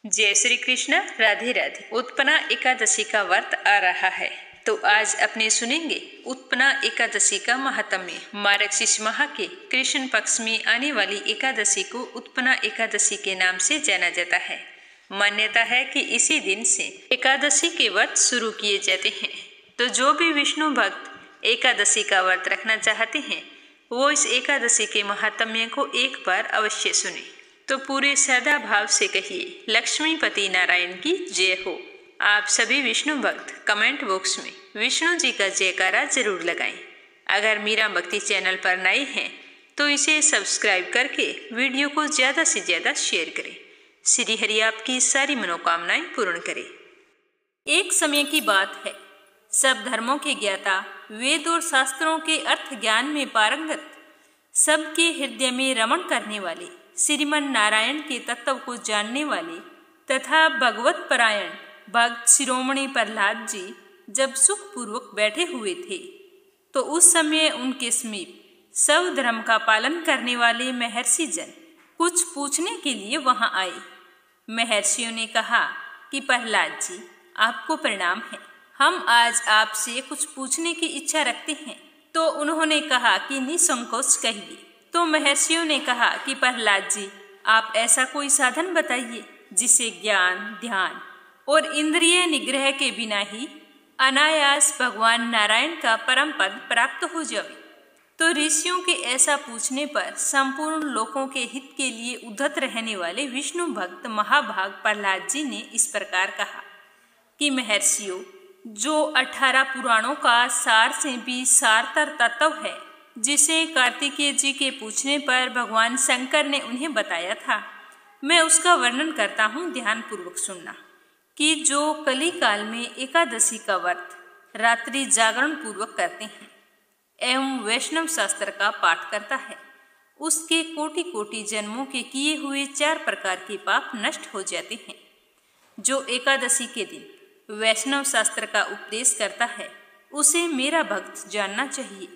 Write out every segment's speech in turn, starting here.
जय श्री कृष्ण। राधे राधे। उत्पन्ना एकादशी का व्रत आ रहा है, तो आज अपने सुनेंगे उत्पन्ना एकादशी का महात्म्य। मार्गशीर्ष माह के कृष्ण पक्ष में आने वाली एकादशी को उत्पन्ना एकादशी के नाम से जाना जाता है। मान्यता है कि इसी दिन से एकादशी के व्रत शुरू किए जाते हैं। तो जो भी विष्णु भक्त एकादशी का व्रत रखना चाहते हैं वो इस एकादशी के महात्म्य को एक बार अवश्य सुने। तो पूरे श्रद्धा भाव से कहिए, लक्ष्मीपति नारायण की जय हो। आप सभी विष्णु भक्त कमेंट बॉक्स में विष्णु जी का जयकारा जरूर लगाएं। अगर मीरा भक्ति चैनल पर नए हैं तो इसे सब्सक्राइब करके वीडियो को ज़्यादा से ज़्यादा शेयर करें। श्री हरि आपकी सारी मनोकामनाएं पूर्ण करे। एक समय की बात है, सब धर्मों के ज्ञाता, वेद और शास्त्रों के अर्थ ज्ञान में पारंगत, सबके हृदय में रमण करने वाले, श्रीमन नारायण के तत्व को जानने वाले तथा भगवत परायण भक्त शिरोमणि प्रहलाद जी जब सुखपूर्वक बैठे हुए थे तो उस समय उनके समीप सब धर्म का पालन करने वाले महर्षि जन कुछ पूछने के लिए वहां आए। महर्षियों ने कहा कि प्रहलाद जी, आपको प्रणाम है, हम आज आपसे कुछ पूछने की इच्छा रखते हैं। तो उन्होंने कहा कि निसंकोच कहिए। तो महर्षियों ने कहा कि प्रहलाद जी, आप ऐसा कोई साधन बताइए जिसे ज्ञान, ध्यान और इंद्रिय निग्रह के बिना ही अनायास भगवान नारायण का परम पद प्राप्त हो जाए। तो ऋषियों के ऐसा पूछने पर संपूर्ण लोकों के हित के लिए उद्धत रहने वाले विष्णु भक्त महाभाग प्रहलाद जी ने इस प्रकार कहा कि महर्षियों, जो 18 पुराणों का सार से भी सारतर तत्व है, जिसे कार्तिकेय जी के पूछने पर भगवान शंकर ने उन्हें बताया था, मैं उसका वर्णन करता हूँ, ध्यान पूर्वक सुनना। कि जो कली काल में एकादशी का व्रत रात्रि जागरण पूर्वक करते हैं एवं वैष्णव शास्त्र का पाठ करता है, उसके कोटि कोटि जन्मों के किए हुए 4 प्रकार के पाप नष्ट हो जाते हैं। जो एकादशी के दिन वैष्णव शास्त्र का उपदेश करता है उसे मेरा भक्त जानना चाहिए,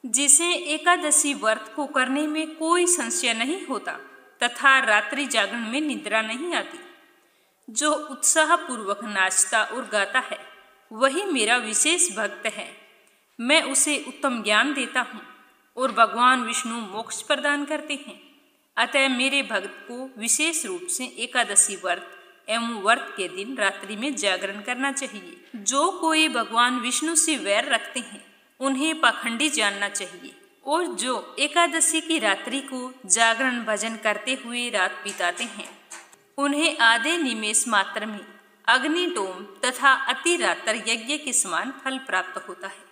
जिसे एकादशी व्रत को करने में कोई संशय नहीं होता तथा रात्रि जागरण में निद्रा नहीं आती। जो उत्साह पूर्वक नाचता और गाता है वही मेरा विशेष भक्त है। मैं उसे उत्तम ज्ञान देता हूँ और भगवान विष्णु मोक्ष प्रदान करते हैं। अतः मेरे भक्त को विशेष रूप से एकादशी व्रत एवं व्रत के दिन रात्रि में जागरण करना चाहिए। जो कोई भगवान विष्णु से वैर रखते हैं उन्हें पाखंडी जानना चाहिए, और जो एकादशी की रात्रि को जागरण भजन करते हुए रात बिताते हैं उन्हें आधे निमेष मात्र में अग्निटोम तथा अति रात्र यज्ञ के समान फल प्राप्त होता है।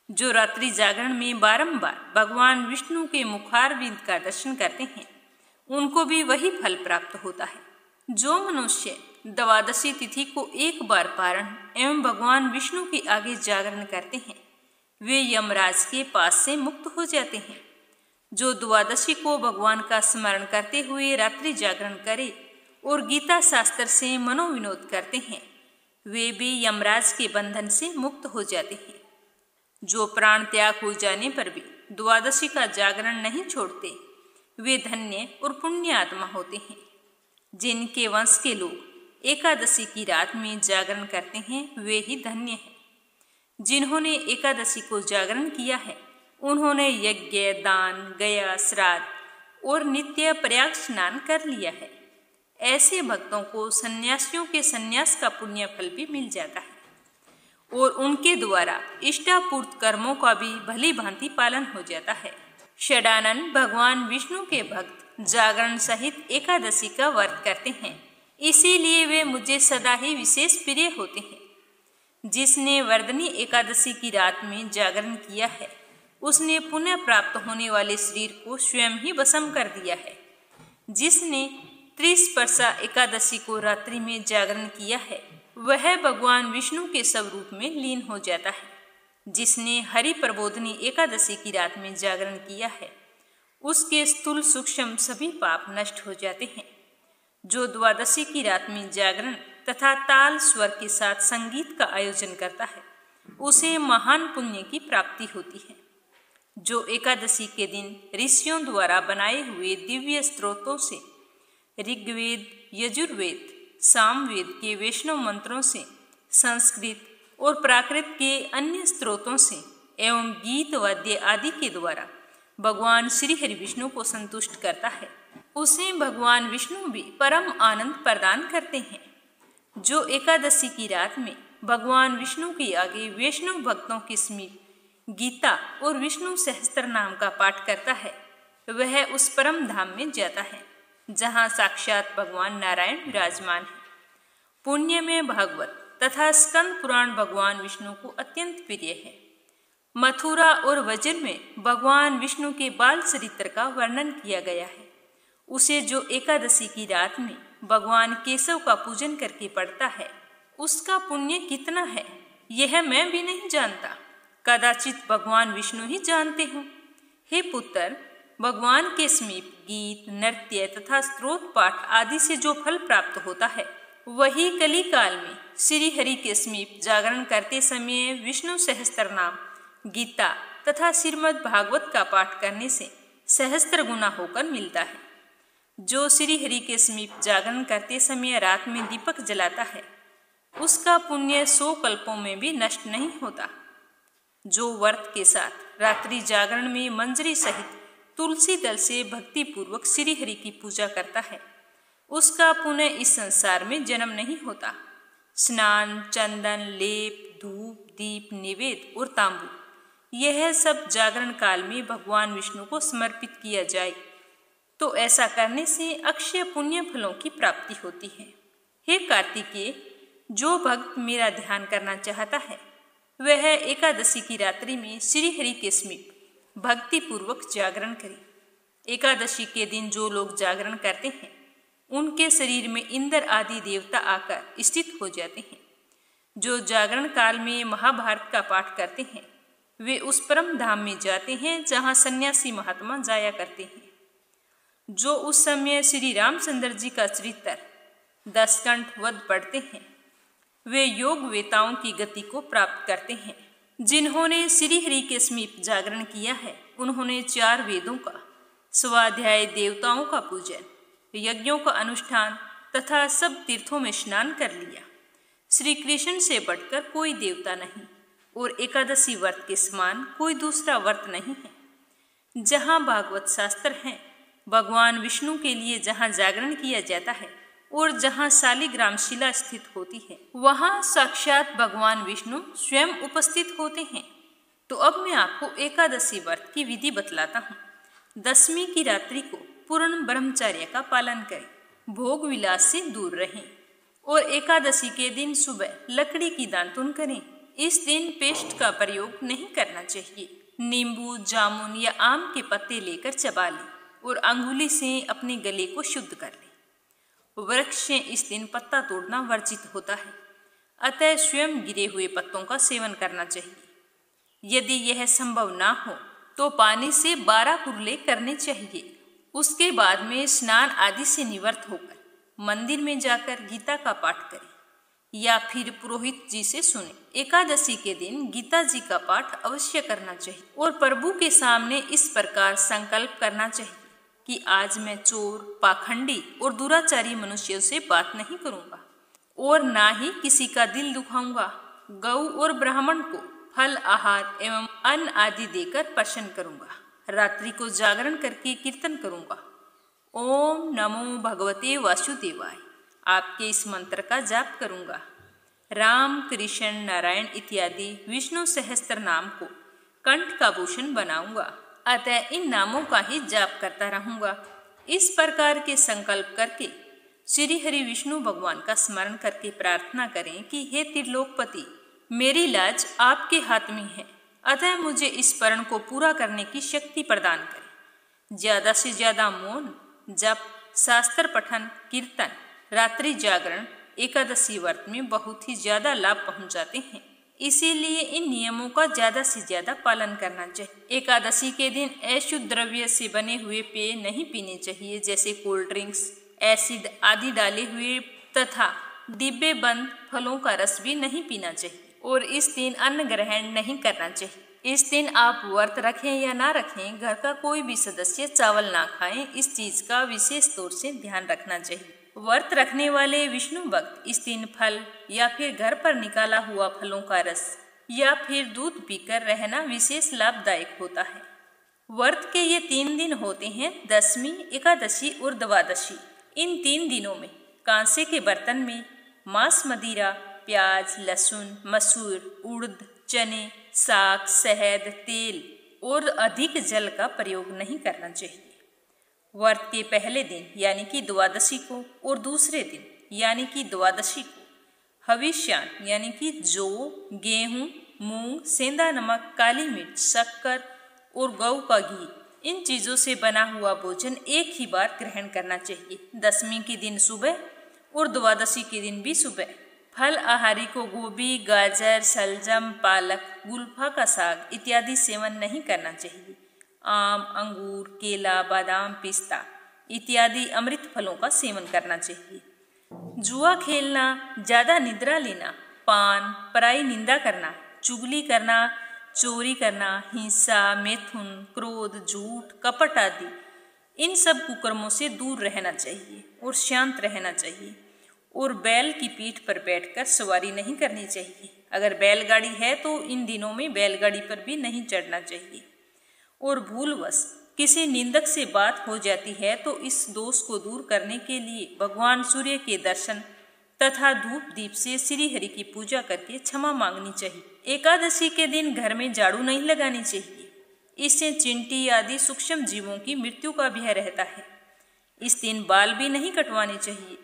जो रात्रि जागरण में बारंबार भगवान विष्णु के मुखारविंद का दर्शन करते हैं उनको भी वही फल प्राप्त होता है। जो मनुष्य द्वादशी तिथि को एक बार पारण एवं भगवान विष्णु के आगे जागरण करते हैं वे यमराज के पास से मुक्त हो जाते हैं। जो द्वादशी को भगवान का स्मरण करते हुए रात्रि जागरण करे और गीता शास्त्र से मनोविनोद करते हैं वे भी यमराज के बंधन से मुक्त हो जाते हैं। जो प्राण त्याग हो जाने पर भी द्वादशी का जागरण नहीं छोड़ते वे धन्य और पुण्य आत्मा होते हैं। जिनके वंश के लोग एकादशी की रात में जागरण करते हैं वे ही धन्य हैं। जिन्होंने एकादशी को जागरण किया है उन्होंने यज्ञ, दान, गया, श्राद्ध और नित्य प्रयाग स्नान कर लिया है। ऐसे भक्तों को सन्यासियों के सन्यास का पुण्य फल भी मिल जाता है और उनके द्वारा इष्टापूर्त कर्मों का भी भली भांति पालन हो जाता है। षडानन भगवान विष्णु के भक्त जागरण सहित एकादशी का व्रत करते हैं, इसीलिए वे मुझे सदा ही विशेष प्रिय होते हैं। जिसने वर्धनी एकादशी की रात में जागरण किया है उसने पुनः प्राप्त होने वाले शरीर को स्वयं ही भस्म कर दिया है। जिसने 30 वर्षा एकादशी को रात्रि में जागरण किया है वह भगवान विष्णु के स्वरूप में लीन हो जाता है। जिसने हरि प्रबोधनी एकादशी की रात में जागरण किया है उसके स्थूल सूक्ष्म सभी पाप नष्ट हो जाते हैं। जो द्वादशी की रात में जागरण तथा ताल स्वर के साथ संगीत का आयोजन करता है उसे महान पुण्य की प्राप्ति होती है। जो एकादशी के दिन ऋषियों द्वारा बनाए हुए दिव्य स्त्रोतों से ऋग्वेद, यजुर्वेद सामवेद के वैष्णव मंत्रों से, संस्कृत और प्राकृत के अन्य स्रोतों से एवं गीत वाद्य आदि के द्वारा भगवान श्री हरि विष्णु को संतुष्ट करता है, उसे भगवान विष्णु भी परम आनंद प्रदान करते हैं। जो एकादशी की रात में भगवान विष्णु के आगे वैष्णव भक्तों के समीप गीता और विष्णु सहस्त्र नाम का पाठ करता है, वह उस परम धाम में जाता है जहाँ साक्षात भगवान नारायण विराजमान है। पुण्य में भागवत तथा स्कंद पुराण भगवान विष्णु को अत्यंत प्रिय है। मथुरा और वज्र में भगवान विष्णु के बाल चरित्र का वर्णन किया गया है। उसे जो एकादशी की रात में भगवान केशव का पूजन करके पढ़ता है, उसका पुण्य कितना है यह मैं भी नहीं जानता, कदाचित भगवान विष्णु ही जानते हों। हे पुत्र, भगवान के समीप गीत, नृत्य तथा स्तोत्र पाठ आदि से जो फल प्राप्त होता है, वही कली काल में श्री हरि के समीप जागरण करते समय विष्णु सहस्त्र नाम, गीता तथा श्रीमद् भागवत का पाठ करने से सहस्त्र गुना होकर मिलता है। जो श्री हरि के समीप जागरण करते समय रात में दीपक जलाता है, उसका पुण्य 100 कल्पों में भी नष्ट नहीं होता। जो व्रत के साथ रात्रि जागरण में मंजरी सहित तुलसी दल से भक्ति पूर्वक श्री हरि की पूजा करता है, उसका पुनः इस संसार में जन्म नहीं होता। स्नान, चंदन, लेप, धूप, दीप, निवेद और तांबू, यह सब जागरण काल में भगवान विष्णु को समर्पित किया जाए तो ऐसा करने से अक्षय पुण्य फलों की प्राप्ति होती है। हे कार्तिकेय, जो भक्त मेरा ध्यान करना चाहता है, वह एकादशी की रात्रि में श्री हरि के समीप भक्ति पूर्वक जागरण करे। एकादशी के दिन जो लोग जागरण करते हैं, उनके शरीर में इंद्र आदि देवता आकर स्थित हो जाते हैं। जो जागरण काल में महाभारत का पाठ करते हैं, वे उस परम धाम में जाते हैं जहाँ सन्यासी महात्मा जाया करते हैं। जो उस समय श्री रामचंद्र जी का चरित्र 10 कंठ वध पढ़ते हैं, वे योग वेताओं की गति को प्राप्त करते हैं। जिन्होंने श्री हरि के समीप जागरण किया है, उन्होंने 4 वेदों का, स्वाध्याय, देवताओं का पूजन, यज्ञों का अनुष्ठान तथा सब तीर्थों में स्नान कर लिया। श्री कृष्ण से बढ़कर कोई देवता नहीं और एकादशी व्रत के समान कोई दूसरा व्रत नहीं है। जहाँ भागवत शास्त्र हैं, भगवान विष्णु के लिए जहाँ जागरण किया जाता है और जहाँ शालिग्राम शिला स्थित होती है, वहाँ साक्षात भगवान विष्णु स्वयं उपस्थित होते हैं। तो अब मैं आपको एकादशी व्रत की विधि बतलाता हूँ। दशमी की रात्रि को पूर्ण ब्रह्मचर्य का पालन करें, भोग विलास से दूर रहें और एकादशी के दिन सुबह लकड़ी की दातुन करें। इस दिन पेस्ट का प्रयोग नहीं करना चाहिए। नींबू, जामुन या आम के पत्ते लेकर चबा लें और अंगुली से अपने गले को शुद्ध कर लें। वृक्ष से इस दिन पत्ता तोड़ना वर्जित होता है, अतः स्वयं गिरे हुए पत्तों का सेवन करना चाहिए। यदि यह संभव ना हो तो पानी से 12 कुरले करने चाहिए। उसके बाद में स्नान आदि से निवृत्त होकर मंदिर में जाकर गीता का पाठ करें या फिर पुरोहित जी से सुने। एकादशी के दिन गीता जी का पाठ अवश्य करना चाहिए और प्रभु के सामने इस प्रकार संकल्प करना चाहिए कि आज मैं चोर, पाखंडी और दुराचारी मनुष्यों से बात नहीं करूंगा और ना ही किसी का दिल दुखाऊंगा। गौ और ब्राह्मण को फल, आहार एवं अन्न आदि देकर प्रसन्न करूंगा। रात्रि को जागरण करके कीर्तन करूंगा। ओम नमो भगवते वासुदेवाय, आपके इस मंत्र का जाप करूंगा। राम, कृष्ण, नारायण इत्यादि विष्णु सहस्त्र नाम को कंठ का भूषण बनाऊंगा, अतः इन नामों का ही जाप करता रहूंगा। इस प्रकार के संकल्प करके श्री हरि विष्णु भगवान का स्मरण करके प्रार्थना करें कि हे त्रिलोकपति, मेरी लाज आपके हाथ में है, अतः मुझे इस प्रण को पूरा करने की शक्ति प्रदान करें। ज्यादा से ज्यादा मौन, जप, शास्त्र पठन, कीर्तन, रात्रि जागरण एकादशी व्रत में बहुत ही ज्यादा लाभ पहुंचाते हैं। इसीलिए इन नियमों का ज्यादा से ज्यादा पालन करना चाहिए। एकादशी के दिन अशुद्ध द्रव्य से बने हुए पेय नहीं पीने चाहिए, जैसे कोल्ड ड्रिंक्स, एसिड आदि डाले हुए तथा डिब्बे बंद फलों का रस भी नहीं पीना चाहिए और इस दिन अन्न ग्रहण नहीं करना चाहिए। इस दिन आप व्रत रखें या ना रखें, घर का कोई भी सदस्य चावल ना खाएं, इस चीज का विशेष तौर से ध्यान रखना चाहिए। व्रत रखने वाले विष्णु भक्त इस दिन फल या फिर घर पर निकाला हुआ फलों का रस या फिर दूध पीकर रहना विशेष लाभदायक होता है। व्रत के ये 3 दिन होते हैं, दशमी, एकादशी और द्वादशी। इन 3 दिनों में कांसे के बर्तन में मांस, मदिरा, प्याज, लहसुन, मसूर, उड़द, चने, साग, शहद, तेल और अधिक जल का प्रयोग नहीं करना चाहिए। व्रत के पहले दिन यानी कि द्वादशी को और दूसरे दिन यानी कि द्वादशी को हविष्यान यानी कि जौ, गेहूं, मूंग, सेंधा नमक, काली मिर्च, शक्कर और गौ का घी, इन चीज़ों से बना हुआ भोजन एक ही बार ग्रहण करना चाहिए। दशमी के दिन सुबह और द्वादशी के दिन भी सुबह। फल आहारी को गोभी, गाजर, शलजम, पालक, गुलफा का साग इत्यादि सेवन नहीं करना चाहिए। आम, अंगूर, केला, बादाम, पिस्ता इत्यादि अमृत फलों का सेवन करना चाहिए। जुआ खेलना, ज़्यादा निद्रा लेना, पान, पराई निंदा करना, चुगली करना, चोरी करना, हिंसा, मैथुन, क्रोध, झूठ, कपट आदि इन सब कुकर्मों से दूर रहना चाहिए और शांत रहना चाहिए। और बैल की पीठ पर बैठकर सवारी नहीं करनी चाहिए। अगर बैलगाड़ी है तो इन दिनों में बैलगाड़ी पर भी नहीं चढ़ना चाहिए। और भूलवश किसी निंदक से बात हो जाती है तो इस दोष को दूर करने के लिए भगवान सूर्य के दर्शन तथा धूप दीप से श्री हरि की पूजा करके क्षमा मांगनी चाहिए। एकादशी के दिन घर में झाड़ू नहीं लगानी चाहिए। इससे चींटी आदि सूक्ष्म जीवों की मृत्यु का भय रहता है। इस दिन बाल भी नहीं कटवाने चाहिए।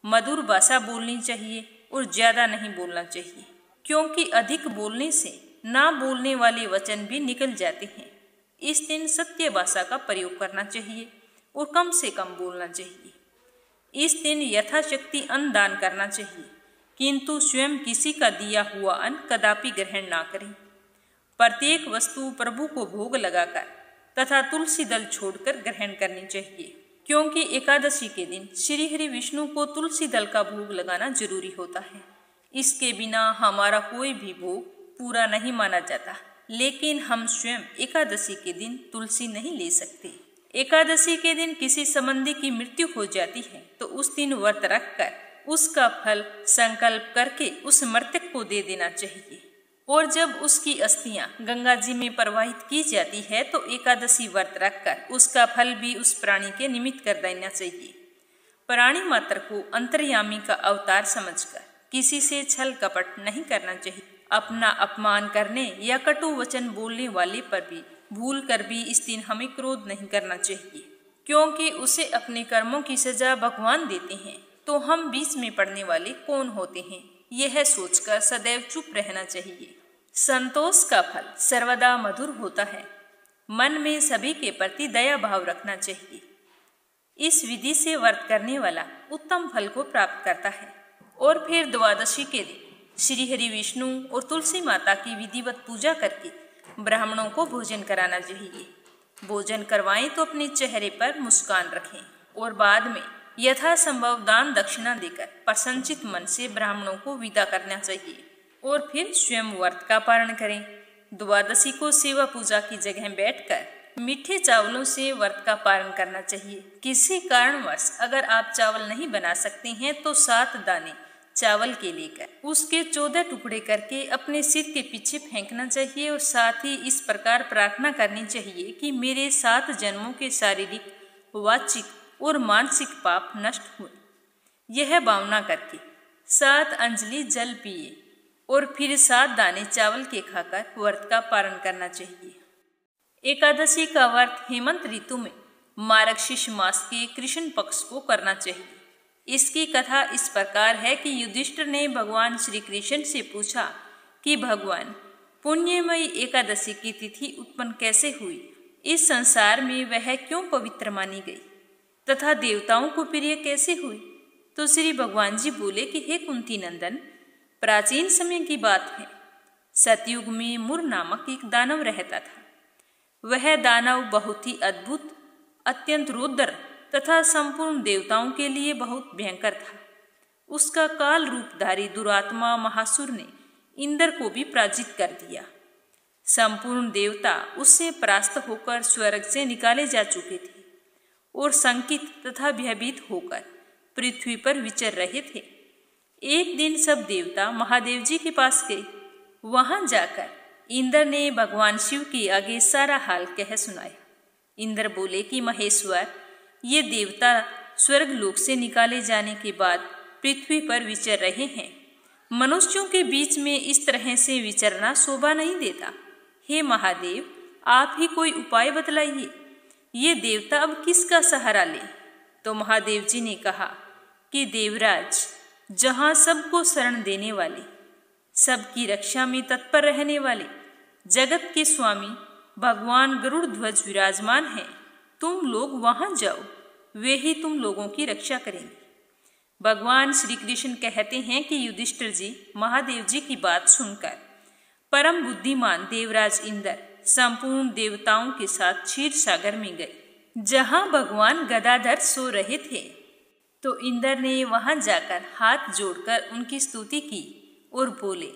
मधुर भाषा बोलनी चाहिए और ज्यादा नहीं बोलना चाहिए, क्योंकि अधिक बोलने से ना बोलने वाले वचन भी निकल जाते हैं। इस दिन सत्य भाषा का प्रयोग करना चाहिए और कम से कम बोलना चाहिए। इस दिन यथाशक्ति अन्न दान करना चाहिए, किंतु स्वयं किसी का दिया हुआ अन्न कदापि ग्रहण ना करें। प्रत्येक वस्तु प्रभु को भोग लगाकर तथा तुलसी दल छोड़कर ग्रहण करनी चाहिए, क्योंकि एकादशी के दिन श्री हरि विष्णु को तुलसी दल का भोग लगाना जरूरी होता है। इसके बिना हमारा कोई भी भोग पूरा नहीं माना जाता। लेकिन हम स्वयं एकादशी के दिन तुलसी नहीं ले सकते। एकादशी के दिन किसी संबंधी की मृत्यु हो जाती है तो उस दिन व्रत रखकर उसका फल संकल्प करके उस मृतक को दे देना चाहिए। और जब उसकी अस्थियां गंगा जी में प्रवाहित की जाती है तो एकादशी व्रत रखकर उसका फल भी उस प्राणी के निमित्त कर देना चाहिए। प्राणी मात्र को अंतर्यामी का अवतार समझकर किसी से छल कपट नहीं करना चाहिए। अपना अपमान करने या कटु वचन बोलने वाले पर भी भूल कर भी इस दिन हमें क्रोध नहीं करना चाहिए, क्योंकि उसे अपने कर्मों की सजा भगवान देते हैं, तो हम बीच में पड़ने वाले कौन होते हैं, यह सोचकर सदैव चुप रहना चाहिए। संतोष का फल सर्वदा मधुर होता है। मन में सभी के प्रति दया भाव रखना चाहिए। इस विधि से व्रत करने वाला उत्तम फल को प्राप्त करता है। और फिर द्वादशी के दिन श्री हरि विष्णु और तुलसी माता की विधिवत पूजा करके ब्राह्मणों को भोजन कराना चाहिए। भोजन करवाएं तो अपने चेहरे पर मुस्कान रखें और बाद में यथासंभव दान दक्षिणा देकर प्रसन्नचित मन से ब्राह्मणों को विदा करना चाहिए और फिर स्वयं व्रत का पारण करें। द्वादशी को सेवा पूजा की जगह बैठकर मीठे चावलों से व्रत का पारण करना चाहिए। किसी कारणवश अगर आप चावल नहीं बना सकते हैं तो 7 दाने चावल के लेकर उसके 14 टुकड़े करके अपने सिर के पीछे फेंकना चाहिए और साथ ही इस प्रकार प्रार्थना करनी चाहिए कि मेरे 7 जन्मों के शारीरिक, वाचिक और मानसिक पाप नष्ट हुए। यह भावना करके 7 अंजलि जल पिए और फिर 7 दाने चावल के खाकर व्रत का पारण करना चाहिए। एकादशी का व्रत हेमंत ऋतु में मार्गशीर्ष मास के कृष्ण पक्ष को करना चाहिए। इसकी कथा इस प्रकार है कि युधिष्ठिर ने भगवान श्री कृष्ण से पूछा कि भगवान, पुण्यमयी एकादशी की तिथि उत्पन्न कैसे हुई, इस संसार में वह क्यों पवित्र मानी गई तथा देवताओं को प्रिय कैसे हुई। तो श्री भगवान जी बोले कि हे कुंती नंदन, प्राचीन समय की बात है। सतयुग में मुर नामक एक दानव रहता था। वह दानव बहुत ही अद्भुत, अत्यंत रुद्र तथा संपूर्ण देवताओं के लिए बहुत भयंकर था। उसका काल रूपधारी दुरात्मा महासुर ने इंद्र को भी पराजित कर दिया। संपूर्ण देवता उससे परास्त होकर स्वर्ग से निकाले जा चुके थे और संकित तथा भयभीत होकर पृथ्वी पर विचर रहे थे। एक दिन सब देवता महादेव जी के पास गए। वहां जाकर इंद्र ने भगवान शिव के आगे सारा हाल कह सुनाया। इंद्र बोले कि महेश्वर, ये देवता स्वर्ग लोक से निकाले जाने के बाद पृथ्वी पर विचर रहे हैं। मनुष्यों के बीच में इस तरह से विचरना शोभा नहीं देता। हे महादेव, आप ही कोई उपाय बतलाइए, ये देवता अब किसका सहारा ले? तो महादेव जी ने कहा कि देवराज, जहाँ सबको शरण देने वाले, सबकी रक्षा में तत्पर रहने वाले जगत के स्वामी भगवान गरुड़ ध्वज विराजमान हैं। तुम लोग वहां जाओ, वे ही तुम लोगों की रक्षा करेंगे। भगवान श्री कृष्ण कहते हैं कि युधिष्ठिर जी महादेव जी की बात सुनकर परम बुद्धिमान देवराज इंद्र संपूर्ण देवताओं के साथ क्षीर सागर में गए, जहां भगवान गदाधर सो रहे थे। तो इंद्र ने वहां जाकर हाथ जोड़कर उनकी स्तुति की और बोले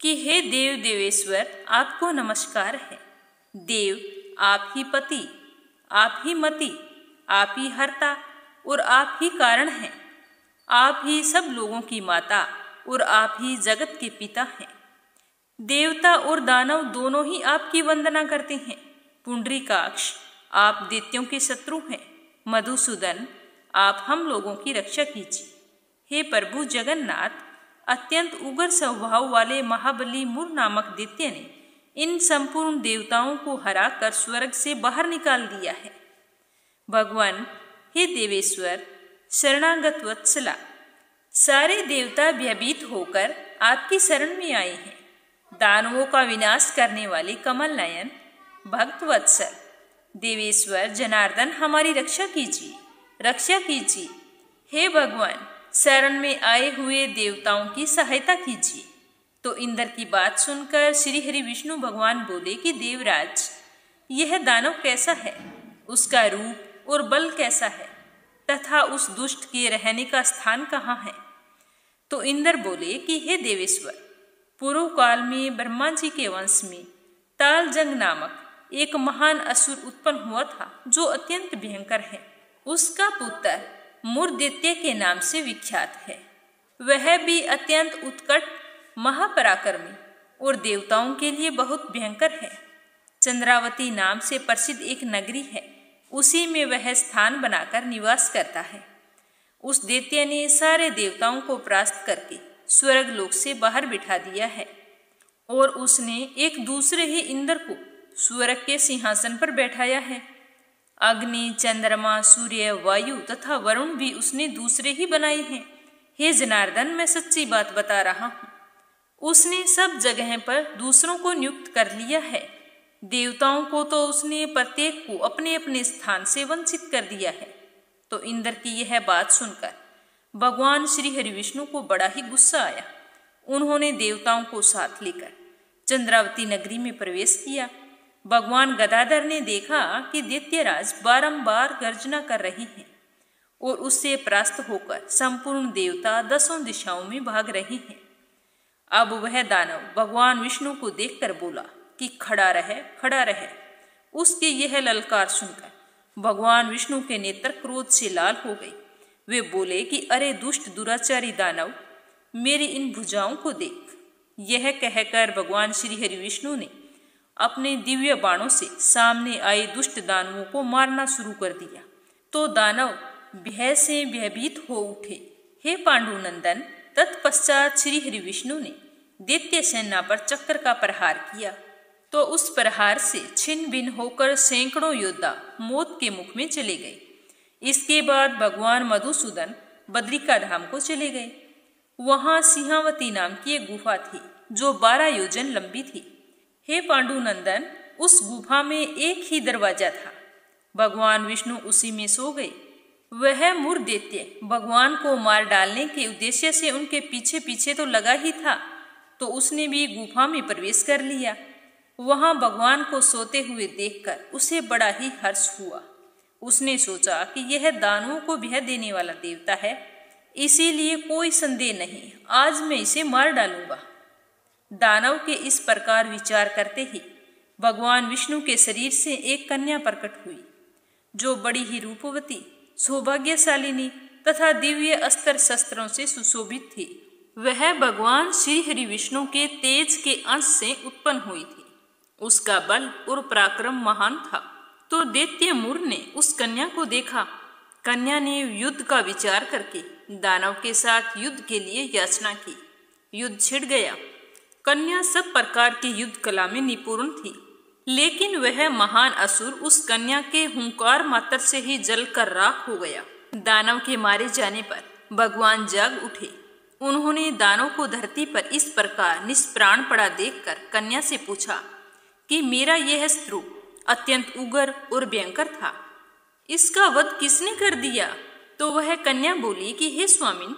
कि हे देव देवेश्वर, आपको नमस्कार है। देव, आप ही पति, आप ही मति, आप ही हर्ता और आप ही कारण हैं। आप ही सब लोगों की माता और आप ही जगत के पिता हैं। देवता और दानव दोनों ही आपकी वंदना करते हैं। पुंडरीकाक्ष, आप दैत्यों के शत्रु हैं। मधुसूदन, आप हम लोगों की रक्षा कीजिए। हे प्रभु जगन्नाथ, अत्यंत उग्र स्वभाव वाले महाबली मुर नामक दैत्य ने इन संपूर्ण देवताओं को हराकर स्वर्ग से बाहर निकाल दिया है। भगवान, हे देवेश्वर, शरणागत वत्सला, सारे देवता भयभीत होकर आपकी शरण में आए हैं। दानवों का विनाश करने वाले कमल नयन भक्त वत्सल देवेश्वर जनार्दन, हमारी रक्षा कीजिए, रक्षा कीजिए। हे भगवान, शरण में आए हुए देवताओं की सहायता कीजिए। तो इंद्र की बात सुनकर श्री हरि विष्णु भगवान बोले कि देवराज, यह दानव कैसा है, उसका रूप और बल कैसा है, तथा उस दुष्ट के रहने का स्थान कहाँ है? तो इंद्र बोले कि हे देवेश्वर, पूर्व काल में ब्रह्मा जी के वंश में तालजंग नामक एक महान असुर उत्पन्न हुआ था, जो अत्यंत भयंकर है। उसका पुत्र मुरदैत्य के नाम से विख्यात है। वह भी अत्यंत उत्कट, महापराक्रमी और देवताओं के लिए बहुत भयंकर है। चंद्रावती नाम से प्रसिद्ध एक नगरी है, उसी में वह स्थान बनाकर निवास करता है। उस दैत्य ने सारे देवताओं को परास्त करके स्वर्ग लोक से बाहर बिठा दिया है और उसने एक दूसरे ही इंद्र को स्वर्ग के सिंहासन पर बैठाया है। अग्नि, चंद्रमा, सूर्य, वायु तथा वरुण भी उसने दूसरे ही बनाए हैं। हे जनार्दन, मैं सच्ची बात बता रहा हूँ। उसने सब जगह पर दूसरों को नियुक्त कर लिया है। देवताओं को तो उसने प्रत्येक को अपने अपने स्थान से वंचित कर दिया है। तो इंद्र की यह बात सुनकर भगवान श्री हरि विष्णु को बड़ा ही गुस्सा आया। उन्होंने देवताओं को साथ लेकर चंद्रावती नगरी में प्रवेश किया। भगवान गदाधर ने देखा कि दैत्यराज बारंबार गर्जना कर रही हैं और उससे परास्त होकर संपूर्ण देवता दसों दिशाओं में भाग रहे हैं। अब वह दानव भगवान विष्णु को देखकर बोला कि खड़ा रहे, खड़ा रहे। उसके यह ललकार सुनकर भगवान विष्णु के नेत्र क्रोध से लाल हो गए। वे बोले कि अरे दुष्ट दुराचारी दानव, मेरी इन भुजाओं को देख। यह कहकर भगवान श्री हरि विष्णु ने अपने दिव्य बाणों से सामने आए दुष्ट दानवों को मारना शुरू कर दिया। तो दानव भय से भयभीत हो उठे। हे पांडुनंदन, तत्पश्चात श्री हरि विष्णु ने दैत्य सेना पर चक्र का प्रहार किया। तो उस प्रहार से छिन्न भिन्न होकर सैकड़ों योद्धा मौत के मुख में चले गए। इसके बाद भगवान मधुसूदन बद्रिका धाम को चले गए। वहां सिंहावती नाम की एक गुफा थी जो 12 योजन लंबी थी। हे पांडुनंदन, उस गुफा में एक ही दरवाजा था। भगवान विष्णु उसी में सो गए। वह मुर दैत्य भगवान को मार डालने के उद्देश्य से उनके पीछे पीछे तो लगा ही था, तो उसने भी गुफा में प्रवेश कर लिया। वहां भगवान को सोते हुए देखकर उसे बड़ा ही हर्ष हुआ। उसने सोचा कि यह दानवों को भय देने वाला देवता है, इसीलिए कोई संदेह नहीं, आज मैं इसे मार डालूंगा। दानव के इस प्रकार विचार करते ही भगवान विष्णु के शरीर से एक कन्या प्रकट हुई, जो बड़ी ही रूपवती, सौभाग्यशालिनी तथा दिव्य अस्त्र शस्त्रों से सुशोभित थी। वह भगवान श्री हरि विष्णु के तेज के अंश से उत्पन्न हुई थी। उसका बल और पराक्रम महान था। तो दैत्यमुर ने उस कन्या को देखा। कन्या ने युद्ध का विचार करके दानव के साथ युद्ध के लिए याचना की। युद्ध छिड़ गया। कन्या सब प्रकार की युद्ध कला में निपुण थी, लेकिन वह महान असुर उस कन्या के हुंकार मात्र से ही जलकर राख हो गया। दानव के मारे जाने पर भगवान जाग उठे। उन्होंने दानव को धरती पर इस प्रकार निष्प्राण पड़ा देखकर कन्या से पूछा कि मेरा यह शत्रु अत्यंत उग्र और भयंकर था, इसका वध किसने कर दिया? तो वह कन्या बोली कि हे स्वामिन,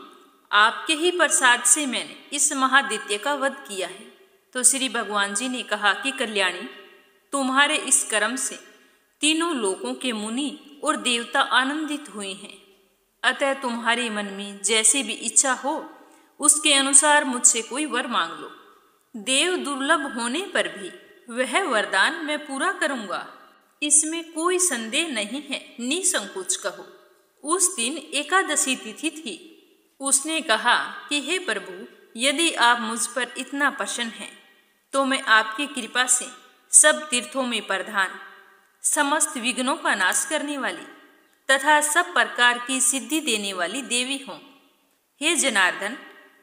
आपके ही प्रसाद से मैंने इस महादैत्य का वध किया है। तो श्री भगवान जी ने कहा कि कल्याणी, तुम्हारे इस कर्म से तीनों लोकों के मुनि और देवता आनंदित हुए हैं। अतः तुम्हारे मन में जैसी भी इच्छा हो उसके अनुसार मुझसे कोई वर मांग लो। देव दुर्लभ होने पर भी वह वरदान मैं पूरा करूंगा, इसमें कोई संदेह नहीं है, निसंकोच कहो। उस दिन एकादशी तिथि थी। उसने कहा कि हे प्रभु, यदि आप मुझ पर इतना प्रसन्न हैं तो मैं आपकी कृपा से सब तीर्थों में प्रधान, समस्त विघ्नों का नाश करने वाली तथा सब प्रकार की सिद्धि देने वाली देवी हूँ। हे जनार्दन,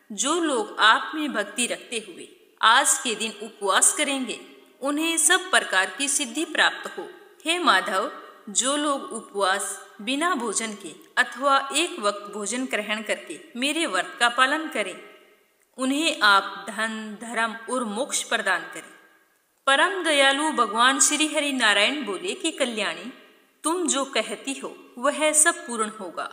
जो लोग आप में भक्ति रखते हुए आज के दिन उपवास करेंगे उन्हें सब प्रकार की सिद्धि प्राप्त हो। हे माधव, जो लोग उपवास बिना भोजन के अथवा एक वक्त भोजन ग्रहण करके मेरे व्रत का पालन करें, उन्हें आप धन, धर्म और मोक्ष प्रदान करें। परम दयालु भगवान श्री हरि नारायण बोले कि कल्याणी, तुम जो कहती हो वह सब पूर्ण होगा।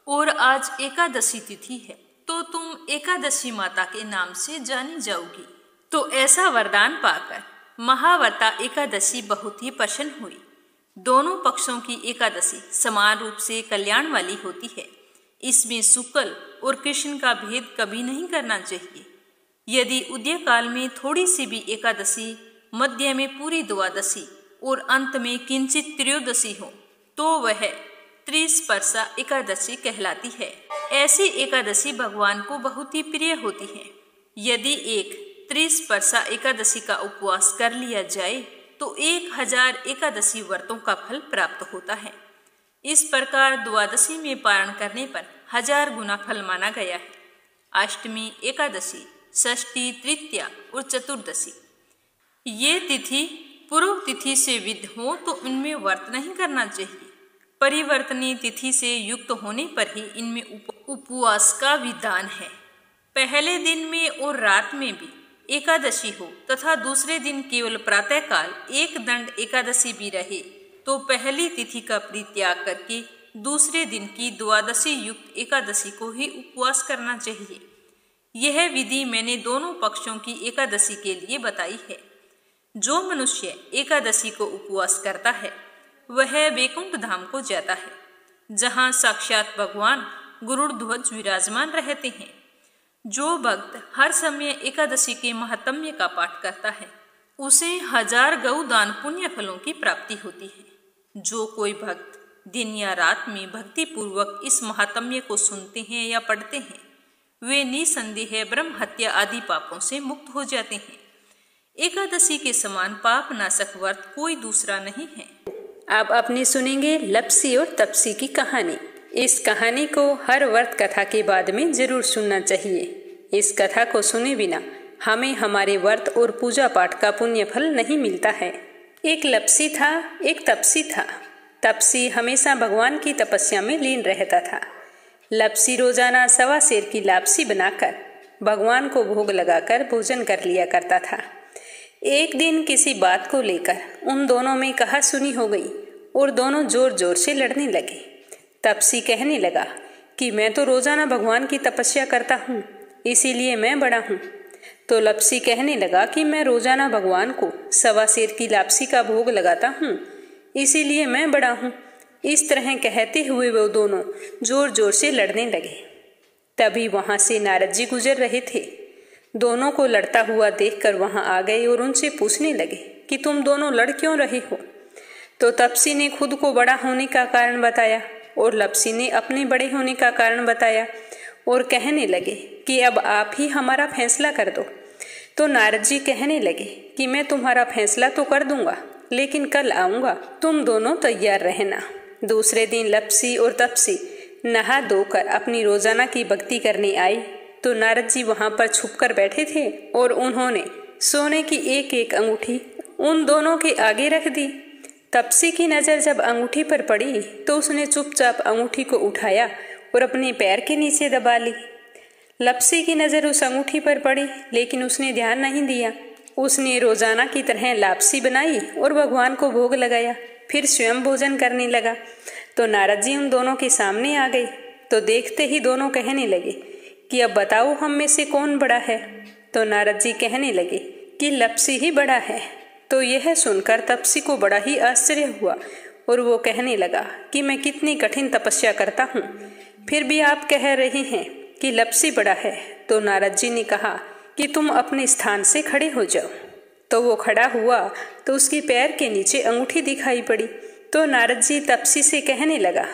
और आज एकादशी तिथि है तो तुम एकादशी माता के नाम से जानी जाओगी। तो ऐसा वरदान पाकर महाव्रता एकादशी बहुत ही प्रसन्न हुई। दोनों पक्षों की एकादशी समान रूप से कल्याण वाली होती है। इसमें शुक्ल और कृष्ण का भेद कभी नहीं करना चाहिए। यदि उदय काल में थोड़ी सी भी एकादशी, मध्य में पूरी द्वादशी और अंत में किंचित त्रयोदशी हो तो वह त्रिस्पर्शा एकादशी कहलाती है। ऐसी एकादशी भगवान को बहुत ही प्रिय होती है। यदि एक त्रिस्पर्शा एकादशी का उपवास कर लिया जाए तो 1000 एकादशी व्रतों का फल प्राप्त होता है। इस प्रकार द्वादशी में पारण करने पर 1000 गुना फल माना गया है। अष्टमी, एकादशी, षष्ठी, तृतीया और चतुर्दशी ये तिथि पूर्व तिथि से विद्ध हो तो इनमें व्रत नहीं करना चाहिए। परिवर्तनीय तिथि से युक्त होने पर ही इनमें उपवास का विधान है। पहले दिन में और रात में भी एकादशी हो तथा दूसरे दिन केवल प्रातःकाल एक दंड एकादशी भी रहे तो पहली तिथि का परित्याग करके दूसरे दिन की द्वादशी युक्त एकादशी को ही उपवास करना चाहिए। यह विधि मैंने दोनों पक्षों की एकादशी के लिए बताई है। जो मनुष्य एकादशी को उपवास करता है वह वैकुंठ धाम को जाता है, जहाँ साक्षात भगवान गरुड़ ध्वज विराजमान रहते हैं। जो भक्त हर समय एकादशी के महात्म्य का पाठ करता है उसे 1000 गौ दान पुण्य फलों की प्राप्ति होती है। जो कोई भक्त दिन या रात में भक्ति पूर्वक इस महात्म्य को सुनते हैं या पढ़ते हैं वे निसंदेह ब्रह्म हत्या आदि पापों से मुक्त हो जाते हैं। एकादशी के समान पाप नाशक व्रत कोई दूसरा नहीं है। अब अपने सुनेंगे लप्सी और तपसी की कहानी। इस कहानी को हर व्रत कथा के बाद में जरूर सुनना चाहिए। इस कथा को सुने बिना हमें हमारे व्रत और पूजा पाठ का पुण्य फल नहीं मिलता है। एक लप्सी था, एक तपसी था। तपसी हमेशा भगवान की तपस्या में लीन रहता था। लप्सी रोजाना 1.25 सेर की लापसी बनाकर भगवान को भोग लगाकर भोजन कर लिया करता था। एक दिन किसी बात को लेकर उन दोनों में कहा सुनी हो गई और दोनों जोर जोर से लड़ने लगे। तपसी कहने लगा कि मैं तो रोजाना भगवान की तपस्या करता हूँ, इसीलिए मैं बड़ा हूँ। तो लप्सी कहने लगा कि मैं रोजाना भगवान को 1.25 सेर की लापसी का भोग लगाता हूँ, इसीलिए मैं बड़ा हूँ। इस तरह कहते हुए वो दोनों जोर जोर से लड़ने लगे। तभी वहां से नारद जी गुजर रहे थे। दोनों को लड़ता हुआ देखकर वहां आ गए और उनसे पूछने लगे कि तुम दोनों लड़ क्यों रहे हो। तो तपसी ने खुद को बड़ा होने का कारण बताया और लपसी ने अपने बड़े होने का कारण बताया और कहने लगे कि अब आप ही हमारा फैसला कर दो। तो नारद जी कहने लगे कि मैं तुम्हारा फैसला तो कर दूंगा, लेकिन कल आऊंगा, तुम दोनों तैयार रहना। दूसरे दिन लपसी और तपसी नहा धोकर अपनी रोजाना की भक्ति करने आए तो नारद जी वहां पर छुपकर बैठे थे और उन्होंने सोने की एक एक अंगूठी उन दोनों के आगे रख दी। तपसी की नजर जब अंगूठी पर पड़ी तो उसने चुपचाप अंगूठी को उठाया और अपने पैर के नीचे दबा ली। लपसी की नजर उस अंगूठी पर पड़ी, लेकिन उसने ध्यान नहीं दिया। उसने रोजाना की तरह लापसी बनाई और भगवान को भोग लगाया, फिर स्वयं भोजन करने लगा। तो नारद जी उन दोनों के सामने आ गए तो देखते ही दोनों कहने लगे कि अब बताओ हम में से कौन बड़ा है। तो नारद जी कहने लगे कि लपसी ही बड़ा है। तो यह सुनकर तपसी को बड़ा ही आश्चर्य हुआ और वो कहने लगा कि मैं कितनी कठिन तपस्या करता हूँ, फिर भी आप कह रहे हैं कि लपसी बड़ा है। तो नारद जी ने कहा कि तुम अपने स्थान से खड़े हो जाओ। तो वो खड़ा हुआ तो उसके पैर के नीचे अंगूठी दिखाई पड़ी। तो नारद जी तपसी से कहने लगा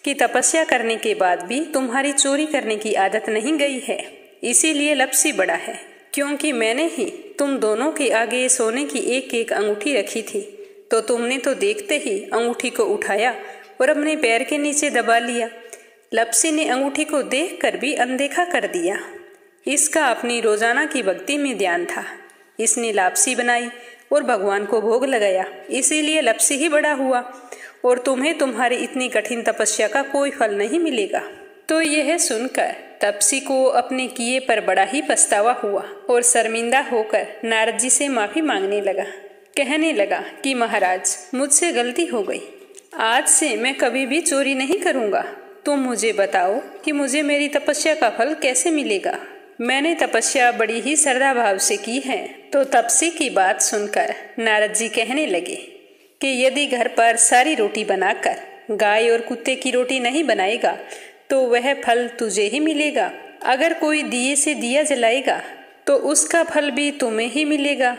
कि तपस्या करने के बाद भी तुम्हारी चोरी करने की आदत नहीं गई है, इसीलिए लपसी बड़ा है, क्योंकि मैंने ही तुम दोनों के आगे सोने की एक एक अंगूठी रखी थी। तो तुमने तो देखते ही अंगूठी को उठाया और अपने पैर के नीचे दबा लिया। लपसी ने अंगूठी को देखकर भी अनदेखा कर दिया। इसका अपनी रोजाना की भक्ति में ध्यान था। इसने लापसी बनाई और भगवान को भोग लगाया, इसीलिए लपसी ही बड़ा हुआ और तुम्हें तुम्हारी इतनी कठिन तपस्या का कोई फल नहीं मिलेगा। तो यह सुनकर तपसी को अपने किए पर बड़ा ही पछतावा हुआ और शर्मिंदा होकर नारद जी से माफी मांगने लगा। कहने लगा कि महाराज, मुझसे गलती हो गई, आज से मैं कभी भी चोरी नहीं करूंगा। तुम मुझे बताओ कि मुझे मेरी तपस्या का फल कैसे मिलेगा। मैंने तपस्या बड़ी ही श्रद्धा भाव से की है। तो तपसी की बात सुनकर नारद जी कहने लगे कि यदि घर पर सारी रोटी बनाकर गाय और कुत्ते की रोटी नहीं बनाएगा तो वह फल तुझे ही मिलेगा। अगर कोई दिए से दिया जलाएगा तो उसका फल भी तुम्हें ही मिलेगा।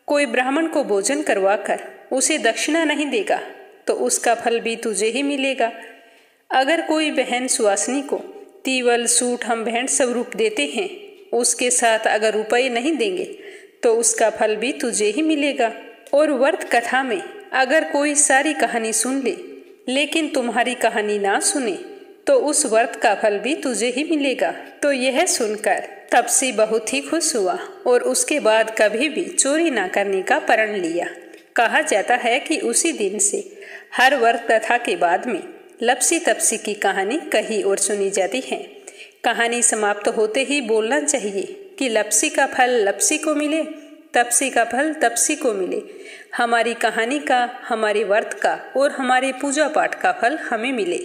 कोई ब्राह्मण को भोजन करवाकर उसे दक्षिणा नहीं देगा तो उसका फल भी तुझे ही मिलेगा। अगर कोई बहन सुहासिनी को तीवल, सूट हम भेंट स्वरूप देते हैं, उसके साथ अगर रुपये नहीं देंगे तो उसका फल भी तुझे ही मिलेगा। और व्रत कथा में अगर कोई सारी कहानी सुन ले लेकिन तुम्हारी कहानी ना सुने तो उस व्रत का फल भी तुझे ही मिलेगा। तो यह सुनकर तपसी बहुत ही खुश हुआ और उसके बाद कभी भी चोरी ना करने का प्रण लिया। कहा जाता है कि उसी दिन से हर व्रत कथा के बाद में लपसी तपसी की कहानी कही और सुनी जाती है। कहानी समाप्त होते ही बोलना चाहिए कि लपसी का फल लपसी को मिले, तपसी का फल तपसी को मिले। हमारी कहानी का, हमारे व्रत का और हमारे पूजा पाठ का फल हमें मिले।